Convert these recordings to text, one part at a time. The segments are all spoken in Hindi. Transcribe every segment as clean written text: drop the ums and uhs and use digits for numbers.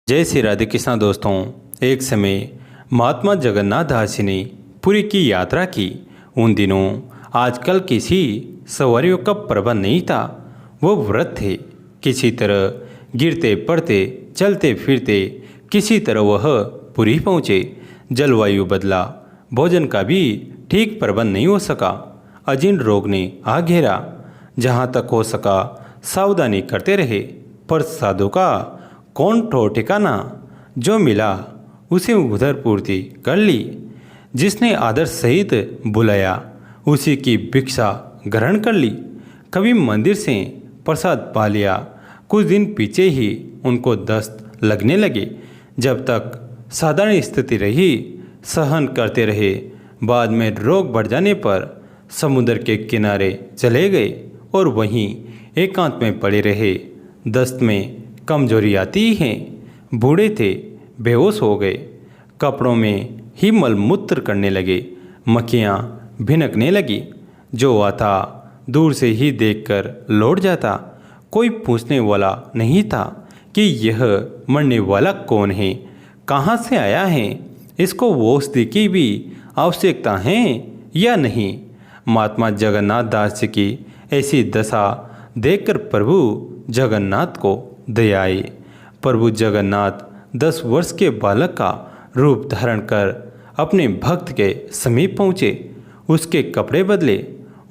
जय श्री राधे कृष्णा दोस्तों। एक समय महात्मा जगन्नाथ दास जी ने पुरी की यात्रा की। उन दिनों आजकल किसी सवारियों का प्रबंध नहीं था। वो व्रत थे। किसी तरह गिरते पड़ते चलते फिरते किसी तरह वह पुरी पहुँचे। जलवायु बदला, भोजन का भी ठीक प्रबंध नहीं हो सका। अजीर्ण रोग ने आ घेरा। जहाँ तक हो सका सावधानी करते रहे, पर साधु का कौन ठोर ठिकाना। जो मिला उसे उधर पूर्ति कर ली। जिसने आदर सहित बुलाया उसी की भिक्षा ग्रहण कर ली। कभी मंदिर से प्रसाद पा लिया। कुछ दिन पीछे ही उनको दस्त लगने लगे। जब तक साधारण स्थिति रही सहन करते रहे। बाद में रोग बढ़ जाने पर समुद्र के किनारे चले गए और वहीं एकांत में पड़े रहे। दस्त में कमजोरी आती है। बूढ़े थे, बेहोश हो गए। कपड़ों में ही मलमूत्र करने लगे। मक्खियाँ भिनकने लगी। जो आता दूर से ही देखकर लौट जाता। कोई पूछने वाला नहीं था कि यह मरने वाला कौन है, कहाँ से आया है, इसको औषधि की भी आवश्यकता है या नहीं। महात्मा जगन्नाथ दास जी की ऐसी दशा देखकर प्रभु जगन्नाथ को दया आई। प्रभु जगन्नाथ 10 वर्ष के बालक का रूप धारण कर अपने भक्त के समीप पहुँचे। उसके कपड़े बदले,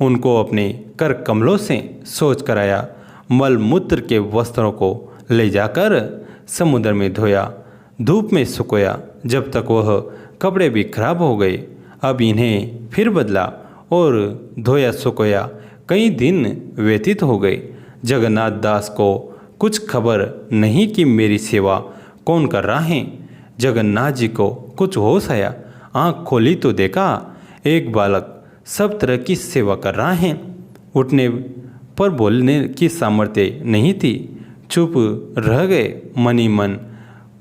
उनको अपने कर कमलों से शौच कराया। मल मूत्र के वस्त्रों को ले जाकर समुद्र में धोया, धूप में सुखाया। जब तक वह कपड़े भी खराब हो गए, अब इन्हें फिर बदला और धोया सुखाया। कई दिन व्यतीत हो गए। जगन्नाथ दास को कुछ खबर नहीं कि मेरी सेवा कौन कर रहा है। जगन्नाथ जी को कुछ होश आया। आँख खोली तो देखा एक बालक सब तरह की सेवा कर रहा है। उठने पर बोलने की सामर्थ्य नहीं थी। चुप रह गए। मन ही मन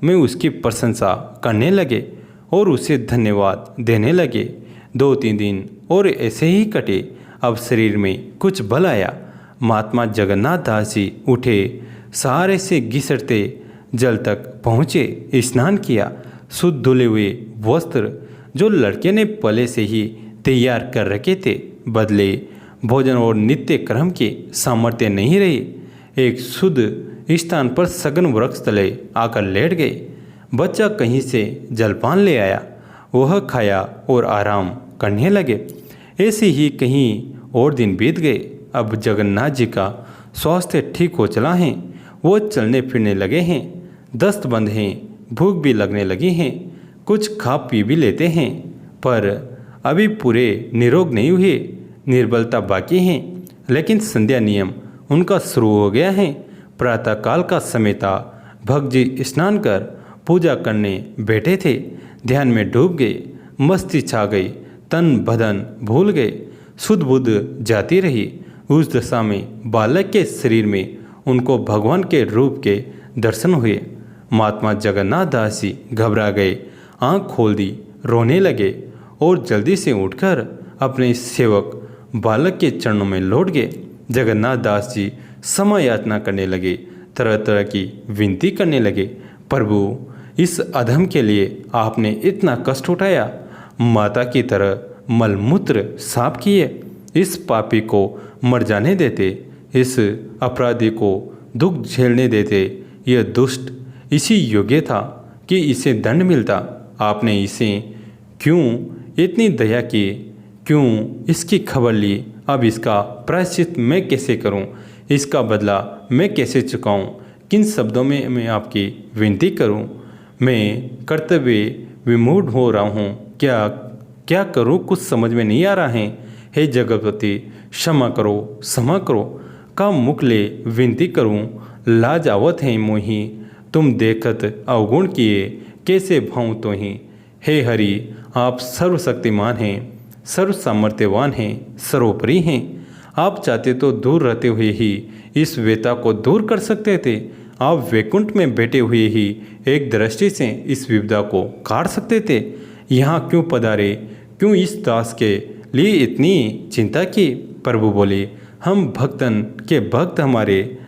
में उसकी प्रशंसा करने लगे और उसे धन्यवाद देने लगे। 2-3 दिन और ऐसे ही कटे। अब शरीर में कुछ बल आया। महात्मा जगन्नाथ दास जी उठे, सहारे से घिसटते जल तक पहुँचे। स्नान किया। शुद्ध धुले हुए वस्त्र जो लड़के ने पहले से ही तैयार कर रखे थे बदले। भोजन और नित्य कर्म के सामर्थ्य नहीं रही। एक शुद्ध स्थान पर सघन वृक्ष तले आकर लेट गए। बच्चा कहीं से जलपान ले आया। वह खाया और आराम करने लगे। ऐसे ही कहीं और दिन बीत गए। अब जगन्नाथ जी का स्वास्थ्य ठीक हो चला है। वो चलने फिरने लगे हैं। दस्त बंद हैं। भूख भी लगने लगी हैं। कुछ खा पी भी लेते हैं, पर अभी पूरे निरोग नहीं हुए। निर्बलता बाकी हैं, लेकिन संध्या नियम उनका शुरू हो गया है। प्रातःकाल का समय था। भक्त जी स्नान कर पूजा करने बैठे थे। ध्यान में डूब गए। मस्ती छा गई। तन बदन भूल गए। शुद्ध बुद्ध जाती रही। उस दशा में बालक के शरीर में उनको भगवान के रूप के दर्शन हुए। महात्मा जगन्नाथ दास जी घबरा गए। आँख खोल दी, रोने लगे और जल्दी से उठकर अपने सेवक बालक के चरणों में लौट गए। जगन्नाथ दास जी क्षमा याचना करने लगे। तरह तरह की विनती करने लगे। प्रभु, इस अधम के लिए आपने इतना कष्ट उठाया। माता की तरह मलमूत्र साफ किए। इस पापी को मर जाने देते। इस अपराधी को दुख झेलने देते। यह दुष्ट इसी योग्य था कि इसे दंड मिलता। आपने इसे क्यों इतनी दया की, क्यों इसकी खबर ली। अब इसका प्रायश्चित मैं कैसे करूं, इसका बदला मैं कैसे चुकाऊं। किन शब्दों में मैं आपकी विनती करूं। मैं कर्तव्य विमूढ़ हो रहा हूं। क्या करूं, कुछ समझ में नहीं आ रहा है। हे जगतपति, क्षमा करो, क्षमा करो। का मुख ले विनती करूं। लाज आवत है मोही, तुम देखत अवगुण किए, कैसे भाऊं तो ही। हे हरि, आप सर्वशक्तिमान हैं, सर्व सामर्थ्यवान हैं, सर्वोपरि हैं। आप चाहते तो दूर रहते हुए ही इस वेता को दूर कर सकते थे। आप वैकुंठ में बैठे हुए ही एक दृष्टि से इस विपदा को काट सकते थे। यहाँ क्यों पधारे, क्यों इस दास के लिए इतनी चिंता की। प्रभु बोले, हम भक्तन के भक्त हमारे,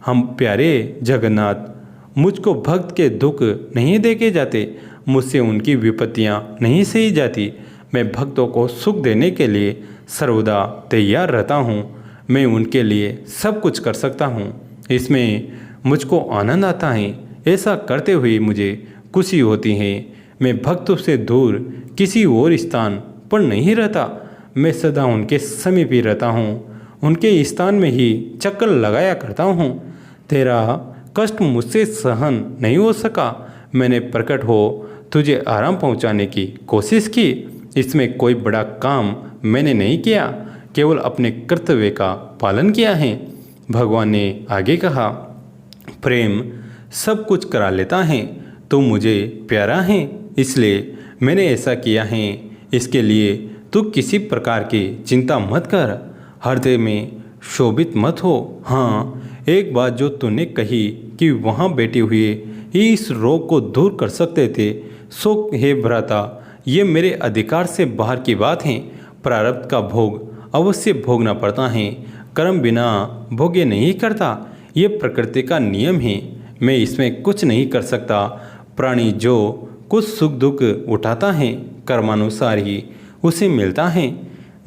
हम प्यारे जगन्नाथ मुझको भक्त के दुख नहीं देखे जाते, मुझसे उनकी विपत्तियां नहीं सही जाती। मैं भक्तों को सुख देने के लिए सर्वदा तैयार रहता हूँ। मैं उनके लिए सब कुछ कर सकता हूँ, इसमें मुझको आनंद आता है। ऐसा करते हुए मुझे खुशी होती है। मैं भक्तों से दूर किसी और स्थान पर नहीं रहता, मैं सदा उनके समीप ही रहता हूँ, उनके स्थान में ही चक्कर लगाया करता हूँ। तेरा कष्ट मुझसे सहन नहीं हो सका, मैंने प्रकट हो तुझे आराम पहुँचाने की कोशिश की। इसमें कोई बड़ा काम मैंने नहीं किया, केवल अपने कर्तव्य का पालन किया है। भगवान ने आगे कहा, प्रेम सब कुछ करा लेता है, तो मुझे प्यारा है, इसलिए मैंने ऐसा किया है। इसके लिए तू किसी प्रकार की चिंता मत कर, हृदय में शोभित मत हो। हाँ, एक बात जो तूने कही कि वहाँ बैठे हुए ही इस रोग को दूर कर सकते थे, सो हे भ्राता, ये मेरे अधिकार से बाहर की बात है। प्रारब्ध का भोग अवश्य भोगना पड़ता है, कर्म बिना भोग्य नहीं करता, ये प्रकृति का नियम है। मैं इसमें कुछ नहीं कर सकता। प्राणी जो कुछ सुख दुख उठाता है, कर्मानुसार ही उसे मिलता है।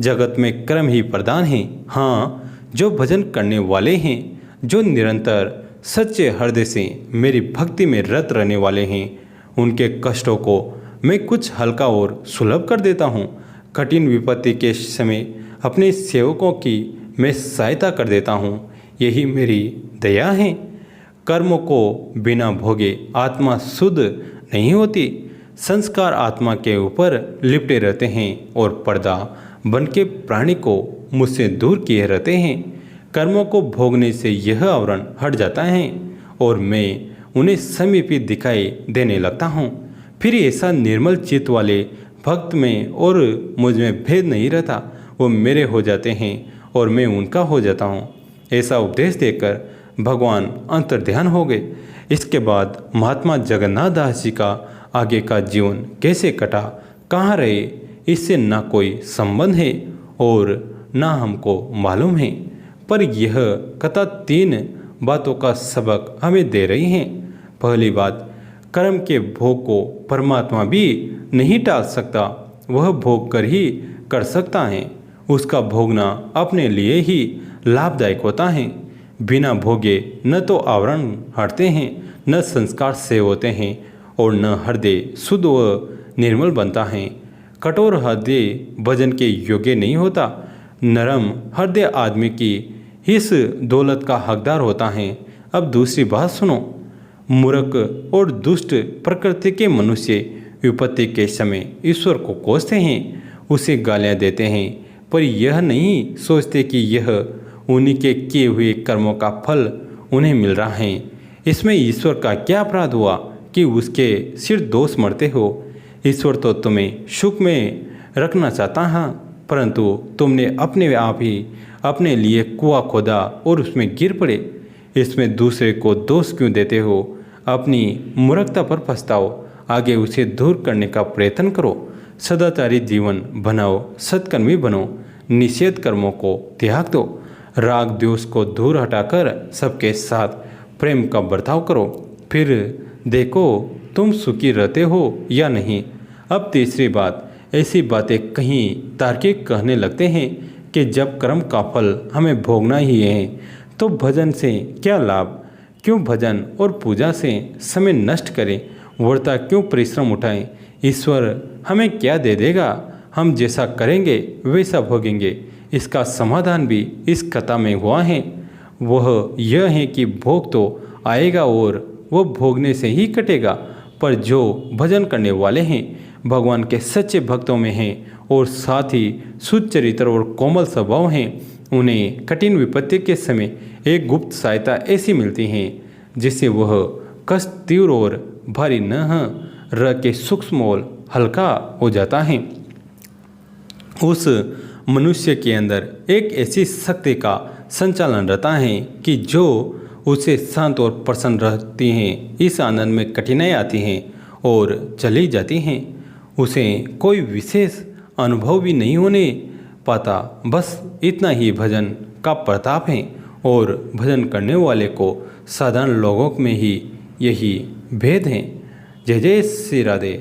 जगत में कर्म ही प्रधान है। हाँ, जो भजन करने वाले हैं, जो निरंतर सच्चे हृदय से मेरी भक्ति में रत रहने वाले हैं, उनके कष्टों को मैं कुछ हल्का और सुलभ कर देता हूँ। कठिन विपत्ति के समय अपने सेवकों की मैं सहायता कर देता हूँ, यही मेरी दया है। कर्मों को बिना भोगे आत्मा शुद्ध नहीं होती। संस्कार आत्मा के ऊपर लिपटे रहते हैं और पर्दा बन के प्राणी को मुझसे दूर किए रहते हैं। कर्मों को भोगने से यह आवरण हट जाता है और मैं उन्हें समीपी दिखाई देने लगता हूँ। फिर ऐसा निर्मल चित्त वाले भक्त में और मुझ में भेद नहीं रहता, वो मेरे हो जाते हैं और मैं उनका हो जाता हूँ। ऐसा उपदेश देकर भगवान अंतर्ध्यान हो गए। इसके बाद महात्मा जगन्नाथ दास जी का आगे का जीवन कैसे कटा, कहाँ रहे, इससे ना कोई संबंध है और ना हमको मालूम है। पर यह कथा 3 बातों का सबक हमें दे रही है। पहली बात, कर्म के भोग को परमात्मा भी नहीं टाल सकता, वह भोग कर ही कर सकता है। उसका भोगना अपने लिए ही लाभदायक होता है। बिना भोगे न तो आवरण हटते हैं, न संस्कार से होते हैं और न हृदय शुद्ध व निर्मल बनता है। कठोर हृदय भजन के योग्य नहीं होता। नरम हृदय आदमी की इस दौलत का हकदार होता है। अब दूसरी बात सुनो। मूर्ख और दुष्ट प्रकृति के मनुष्य विपत्ति के समय ईश्वर को कोसते हैं, उसे गालियाँ देते हैं, पर यह नहीं सोचते कि यह उन्हीं के किए हुए कर्मों का फल उन्हें मिल रहा है। इसमें ईश्वर का क्या अपराध हुआ कि उसके सिर दोष मरते हो। ईश्वर तो तुम्हें सुख में रखना चाहता है, परंतु तुमने अपने आप ही अपने लिए कुआं खोदा और उसमें गिर पड़े। इसमें दूसरे को दोष क्यों देते हो? अपनी मूर्खता पर पछताओ, आगे उसे दूर करने का प्रयत्न करो। सदाचारी जीवन बनाओ, सत्कर्मी बनो, निषेध कर्मों को त्याग दो, राग द्वेष को दूर हटाकर सबके साथ प्रेम का बर्ताव करो, फिर देखो तुम सुखी रहते हो या नहीं। अब तीसरी बात, ऐसी बातें कहीं तार्किक कहने लगते हैं कि जब कर्म का फल हमें भोगना ही है तो भजन से क्या लाभ, क्यों भजन और पूजा से समय नष्ट करें, वर्ता क्यों परिश्रम उठाएं, ईश्वर हमें क्या दे देगा, हम जैसा करेंगे वैसा भोगेंगे। इसका समाधान भी इस कथा में हुआ है। वह यह है कि भोग तो आएगा और वह भोगने से ही कटेगा, पर जो भजन करने वाले हैं, भगवान के सच्चे भक्तों में हैं और साथ ही शुद्ध चरित्र और कोमल स्वभाव हैं, उन्हें कठिन विपत्ति के समय एक गुप्त सहायता ऐसी मिलती है जिससे वह कष्ट तीव्र और भारी न रह के सूक्ष्म और हल्का हो जाता है। उस मनुष्य के अंदर एक ऐसी शक्ति का संचालन रहता है कि जो उसे शांत और प्रसन्न रहती हैं। इस आनंद में कठिनाई आती हैं और चली जाती हैं, उसे कोई विशेष अनुभव भी नहीं होने पाता। बस इतना ही भजन का प्रताप है और भजन करने वाले को साधारण लोगों में ही यही भेद हैं। जय जय श्री राधे।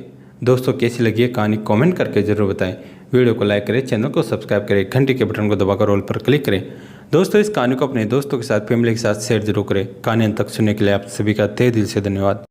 दोस्तों कैसी लगी है कहानी कमेंट करके ज़रूर बताएं। वीडियो को लाइक करें, चैनल को सब्सक्राइब करें, घंटी के बटन को दबाकर ऑल पर क्लिक करें। दोस्तों इस कहानी को अपने दोस्तों के साथ, फैमिली के साथ शेयर जरूर करें। कहानी अंत तक सुनने के लिए आप सभी का तहे दिल से धन्यवाद।